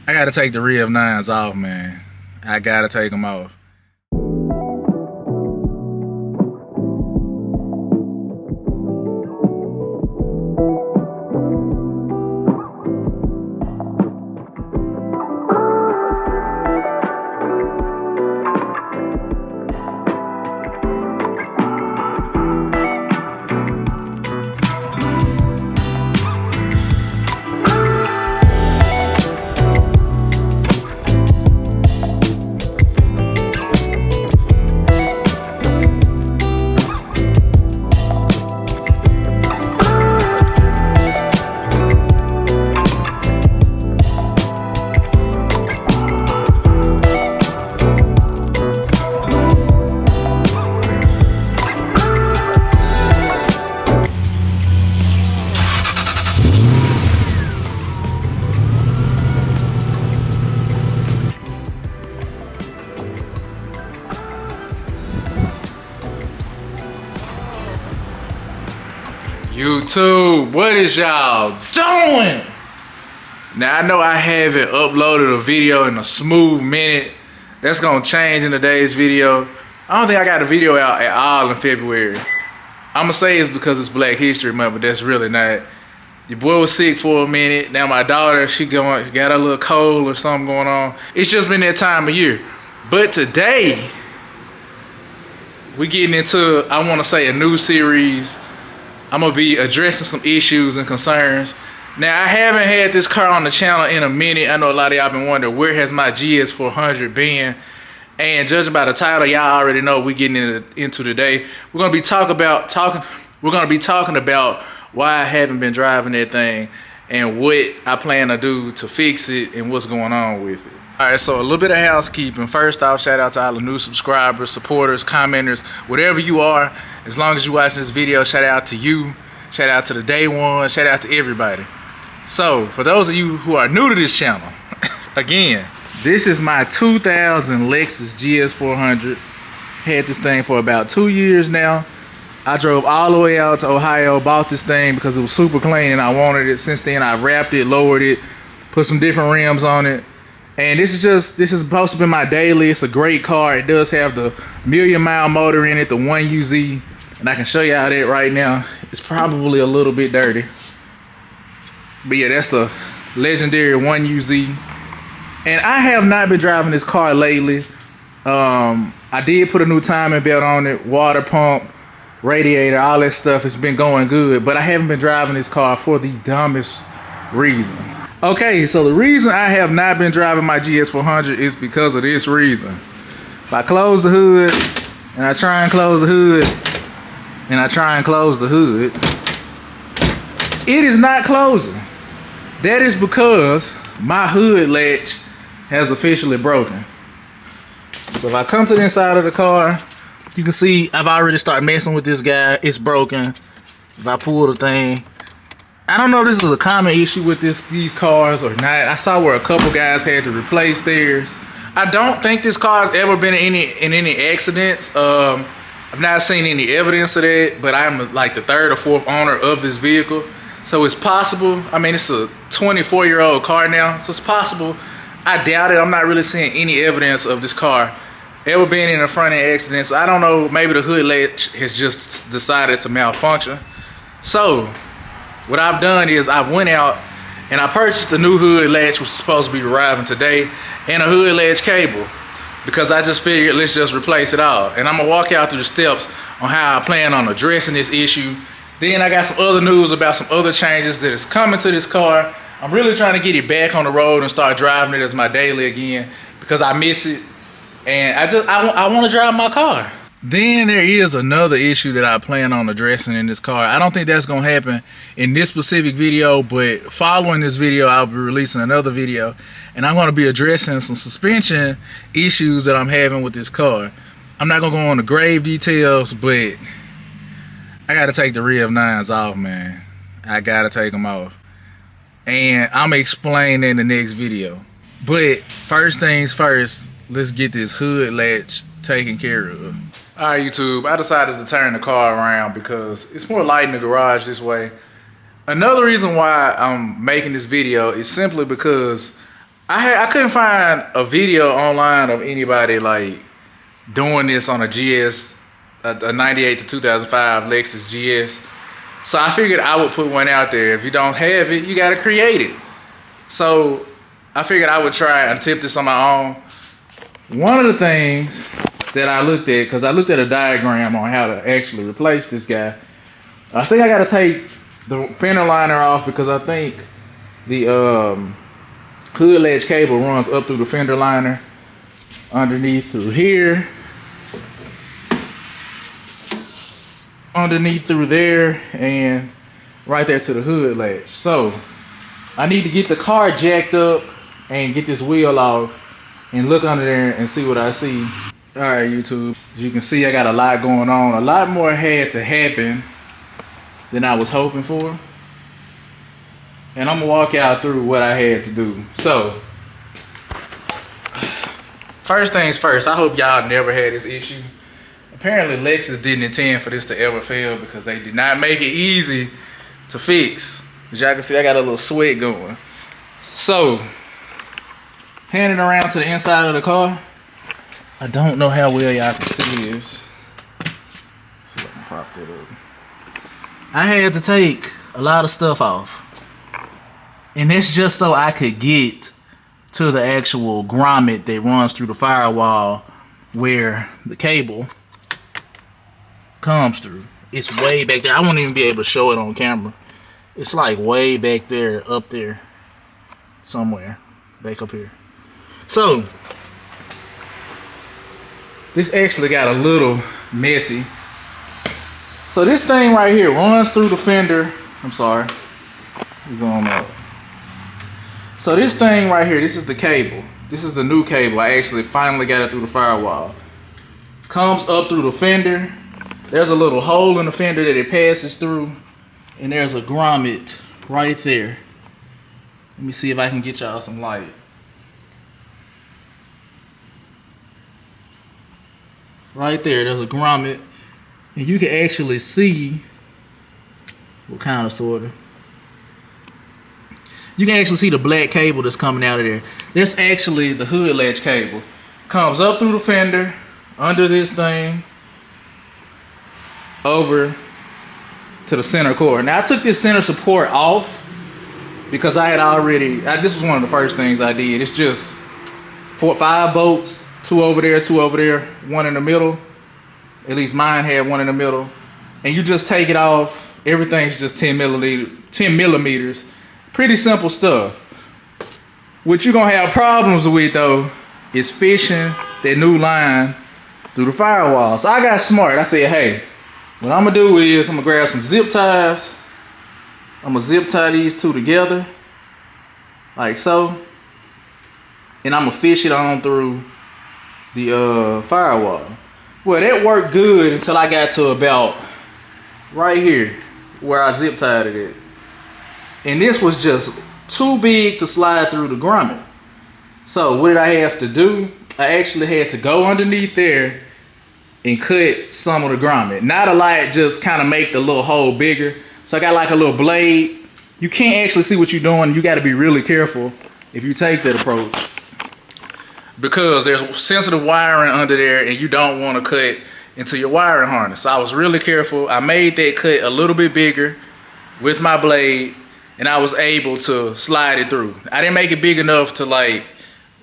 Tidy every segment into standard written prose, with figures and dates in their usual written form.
I gotta take the Rev 9s off, man. I gotta take them off. YouTube, what is y'all doing? Now I know I haven't uploaded a video in a smooth minute. That's gonna change in today's video. I don't think I got a video out at all in February. I'ma say it's because it's Black History Month, but that's really not. Your boy was sick for a minute. Now my daughter, she got a little cold or something going on. It's just been that time of year. But today, we getting into, I wanna say, a new series. I'm gonna be addressing some issues and concerns. Now, I haven't had this car on the channel in a minute. I know a lot of y'all been wondering, where has my GS400 been? And judging by the title, y'all already know what we getting into today. We're gonna be talking about why I haven't been driving that thing and what I plan to do to fix it and what's going on with it. All right, so a little bit of housekeeping. First off, shout out to all the new subscribers, supporters, commenters, whatever you are. As long as you're watching this video, shout out to you. Shout out to the day one. Shout out to everybody. So, for those of you who are new to this channel, again, this is my 2000 Lexus GS400. Had this thing for about 2 years now. I drove all the way out to Ohio, bought this thing because it was super clean and I wanted it. Since then, I wrapped it, lowered it, put some different rims on it. And this is supposed to be my daily. It's a great car. It does have the 1,000,000-mile motor in it, the 1UZ. And I can show y'all that right now. It's probably a little bit dirty. But yeah, that's the legendary 1UZ. And I have not been driving this car lately. I did put a new timing belt on it, water pump, radiator, all that stuff. It's been going good. But I haven't been driving this car for the dumbest reason. Okay, so the reason I have not been driving my GS400 is because of this reason. If I close the hood, and I try and close the hood, and I try and close the hood, it is not closing. That is because my hood latch has officially broken. So if I come to the inside of the car, you can see I've already started messing with this guy. It's broken. If I pull the thing, I don't know if this is a common issue with these cars or not. I saw where a couple guys had to replace theirs. I don't think this car has ever been in any accidents. I've not seen any evidence of that, but I'm like the third or fourth owner of this vehicle. So it's possible. I mean, it's a 24-year-old car now, so it's possible. I doubt it. I'm not really seeing any evidence of this car ever being in a front-end accident. So I don't know, maybe the hood latch has just decided to malfunction. So what I've done is I've went out and I purchased a new hood latch, which is supposed to be arriving today, and a hood latch cable, because I just figured let's just replace it all. And I'm gonna walk out through the steps on how I plan on addressing this issue. Then I got some other news about some other changes that is coming to this car. I'm really trying to get it back on the road and start driving it as my daily again, because I miss it and I want to drive my car. Then there is another issue that I plan on addressing in this car. I don't think that's going to happen in this specific video, but following this video, I'll be releasing another video, and I'm going to be addressing some suspension issues that I'm having with this car. I'm not going to go on the grave details, but I got to take the Rev 9s off, man. I got to take them off. And I'm going to explain in the next video. But first things first, let's get this hood latch taken care of. All right, YouTube, I decided to turn the car around because it's more light in the garage this way. Another reason why I'm making this video is simply because I couldn't find a video online of anybody like doing this on a GS, a 98 to 2005 Lexus GS. So I figured I would put one out there. If you don't have it, you gotta create it. So I figured I would try and tip this on my own. One of the things that I looked at, because I looked at a diagram on how to actually replace this guy. I think I gotta take the fender liner off because I think the hood latch cable runs up through the fender liner, underneath through here, underneath through there, and right there to the hood latch. So I need to get the car jacked up and get this wheel off and look under there and see what I see. All right, YouTube, as you can see, I got a lot going on. A lot more had to happen than I was hoping for. And I'm gonna walk y'all through what I had to do. So, first things first, I hope y'all never had this issue. Apparently Lexus didn't intend for this to ever fail because they did not make it easy to fix. As y'all can see, I got a little sweat going. So, panning around to the inside of the car. I don't know how well y'all can see this. Let's see if I can prop that up. I had to take a lot of stuff off. And that's just so I could get to the actual grommet that runs through the firewall where the cable comes through. It's way back there. I won't even be able to show it on camera. It's like way back there, up there, somewhere, back up here. So, this actually got a little messy. So this thing right here runs through the fender. I'm sorry. Zoom out. So this thing right here, this is the cable. This is the new cable. I actually finally got it through the firewall. Comes up through the fender. There's a little hole in the fender that it passes through. And there's a grommet right there. Let me see if I can get y'all some light. Right there, there's a grommet. And you can actually see, well, kind of, sort of. You can actually see the black cable that's coming out of there. That's actually the hood latch cable. Comes up through the fender, under this thing, over to the center core. Now I took this center support off because I had already, this was one of the first things I did. It's just 5 bolts, 2 over there, 2 over there, 1 in the middle. At least mine had 1 in the middle. And you just take it off. Everything's just 10 millimeters. Pretty simple stuff. What you're gonna have problems with though is fishing that new line through the firewall. So I got smart. I said, hey, what I'm gonna do is I'm gonna grab some zip ties. I'm gonna zip tie these two together, like so. And I'm gonna fish it on through the firewall. Well, that worked good until I got to about right here where I zip tied it at. And this was just too big to slide through the grommet. So what did I have to do? I actually had to go underneath there and cut some of the grommet. Not a lot, just kind of make the little hole bigger. So I got like a little blade. You can't actually see what you're doing. You got to be really careful if you take that approach, because there's sensitive wiring under there and you don't want to cut into your wiring harness. So I was really careful. I made that cut a little bit bigger with my blade, and I was able to slide it through. I didn't make it big enough to like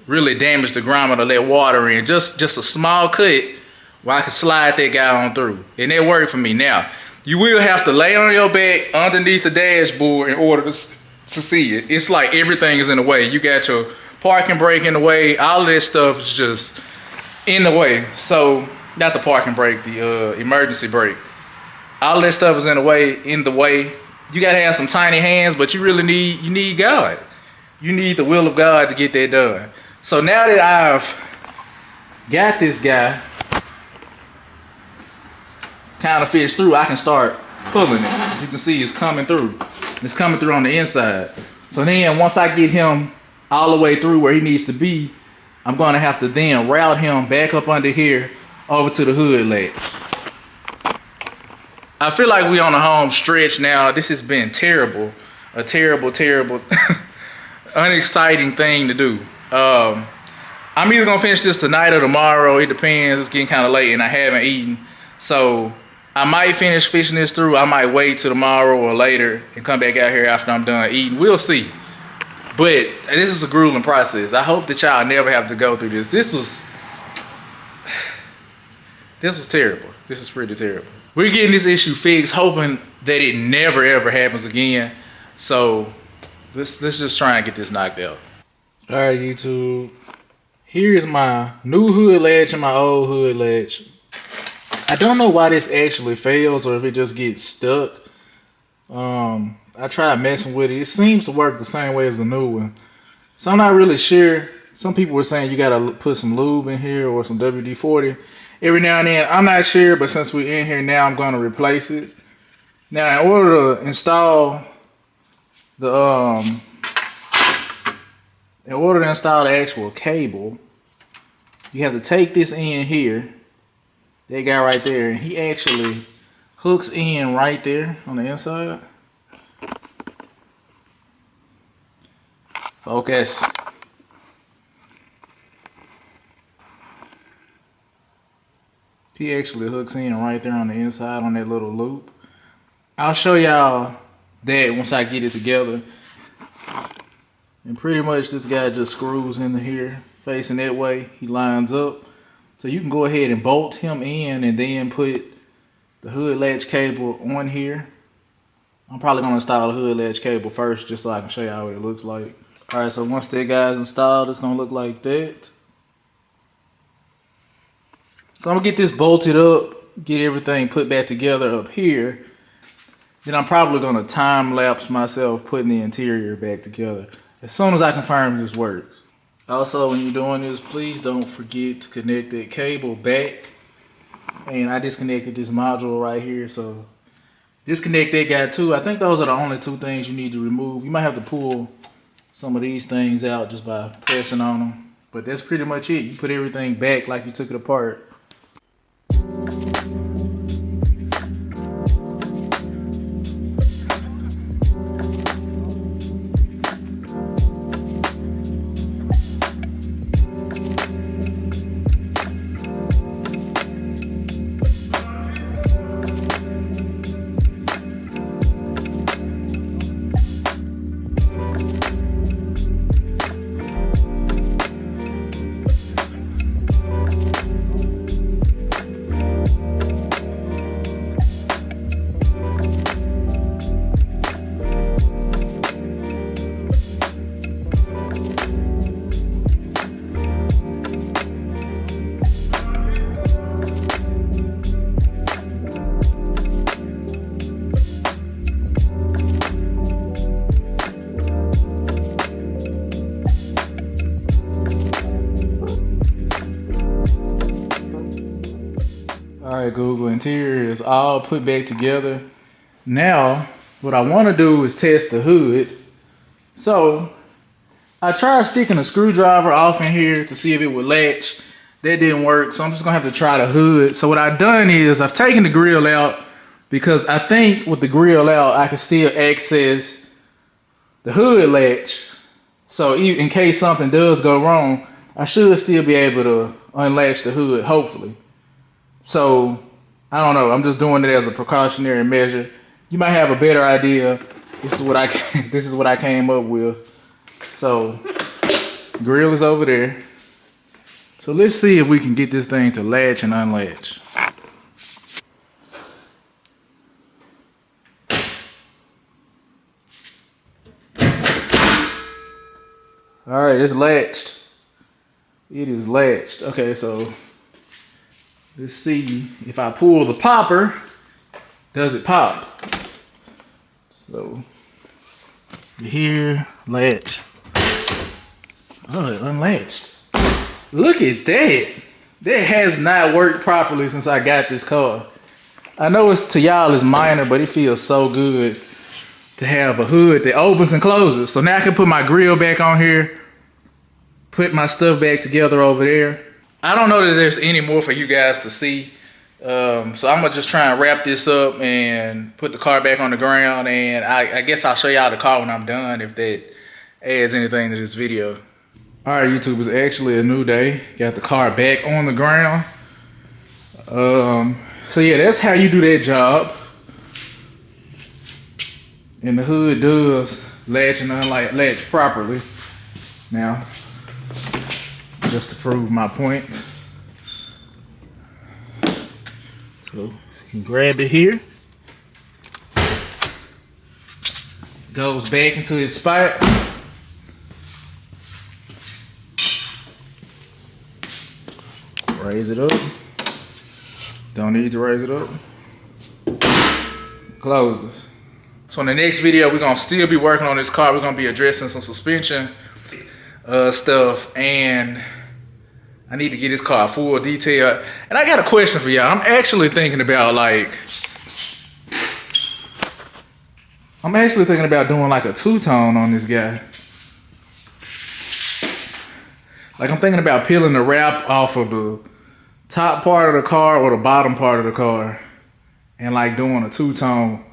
really damage the grommet or let water in. Just a small cut where I could slide that guy on through. And it worked for me. Now, you will have to lay on your back underneath the dashboard in order to see it. It's like everything is in the way. You got your parking brake in the way. All of this stuff is just in the way. So, not the parking brake, the emergency brake. All of that stuff is in the way. You gotta have some tiny hands, but you really need God. You need the will of God to get that done. So now that I've got this guy kind of fished through, I can start pulling it. As you can see, it's coming through. It's coming through on the inside. So then once I get him all the way through where he needs to be, I'm gonna have to then route him back up under here over to the hood latch. I feel like we on a home stretch now. This has been terrible. A terrible, terrible, unexciting thing to do. I'm either gonna finish this tonight or tomorrow. It depends. It's getting kind of late and I haven't eaten. So I might finish fishing this through. I might wait till tomorrow or later and come back out here after I'm done eating. We'll see. But this is a grueling process. I hope that y'all never have to go through this. This was terrible. This is pretty terrible. We're getting this issue fixed, hoping that it never ever happens again. So let's just try and get this knocked out. All right, YouTube. Here's my new hood latch and my old hood latch. I don't know why this actually fails or if it just gets stuck. I tried messing with it. It seems to work the same way as the new one. So I'm not really sure. Some people were saying you gotta put some lube in here or some WD-40 every now and then. I'm not sure, but since we're in here now, I'm gonna replace it. Now, in order to install the actual cable, you have to take this in here. That guy right there, and he actually hooks in right there on the inside. Focus. He actually hooks in right there on the inside on that little loop. I'll show y'all that once I get it together. And pretty much this guy just screws into here, facing that way. He lines up. So you can go ahead and bolt him in and then put the hood latch cable on here. I'm probably gonna install the hood latch cable first just so I can show y'all what it looks like. All right, so once that guy's installed, it's gonna look like that. So I'm gonna get this bolted up, get everything put back together up here. Then I'm probably gonna time lapse myself putting the interior back together as soon as I confirm this works. Also, when you're doing this, please don't forget to connect that cable back. And I disconnected this module right here, so disconnect that guy too. I think those are the only two things you need to remove. You might have to pull some of these things out just by pressing on them. But that's pretty much it. You put everything back like you took it apart. Alright Google, interior is all put back together. Now, what I want to do is test the hood. So, I tried sticking a screwdriver off in here to see if it would latch. That didn't work, so I'm just going to have to try the hood. So what I've done is I've taken the grill out because I think with the grill out, I can still access the hood latch. So in case something does go wrong, I should still be able to unlatch the hood, hopefully. So, I don't know. I'm just doing it as a precautionary measure. You might have a better idea. This is what I came up with. So, grill is over there. So let's see if we can get this thing to latch and unlatch. All right, it's latched. It is latched. Okay, so let's see if I pull the popper, does it pop? So here, latch. Oh, it unlatched. Look at that. That has not worked properly since I got this car. I know it's to y'all is minor, but it feels so good to have a hood that opens and closes. So now I can put my grill back on here, put my stuff back together over there. I don't know that there's any more for you guys to see. So I'm gonna just try and wrap this up and put the car back on the ground. And I guess I'll show y'all the car when I'm done if that adds anything to this video. All right, YouTube, it's actually a new day. Got the car back on the ground. So yeah, that's how you do that job. And the hood does latch and latch properly. Now, just to prove my point. So you can grab it here. Goes back into its spot. Raise it up. Don't need to raise it up. Closes. So in the next video, we're gonna still be working on this car. We're gonna be addressing some suspension stuff, and I need to get this car full detail. And I got a question for y'all. I'm actually thinking about doing like a two-tone on this guy. Like I'm thinking about peeling the wrap off of the top part of the car or the bottom part of the car and like doing a two-tone.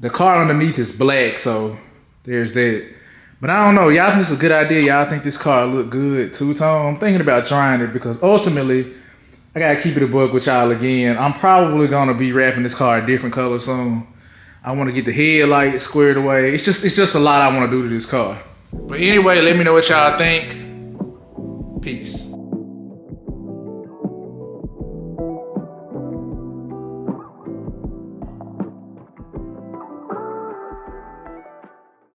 The car underneath is black, so there's that. But I don't know, y'all think it's a good idea? Y'all think this car look good two-tone? I'm thinking about trying it because ultimately, I gotta keep it a buck with y'all again. I'm probably gonna be wrapping this car a different color soon. I wanna get the headlight squared away. It's just a lot I wanna do to this car. But anyway, let me know what y'all think. Peace.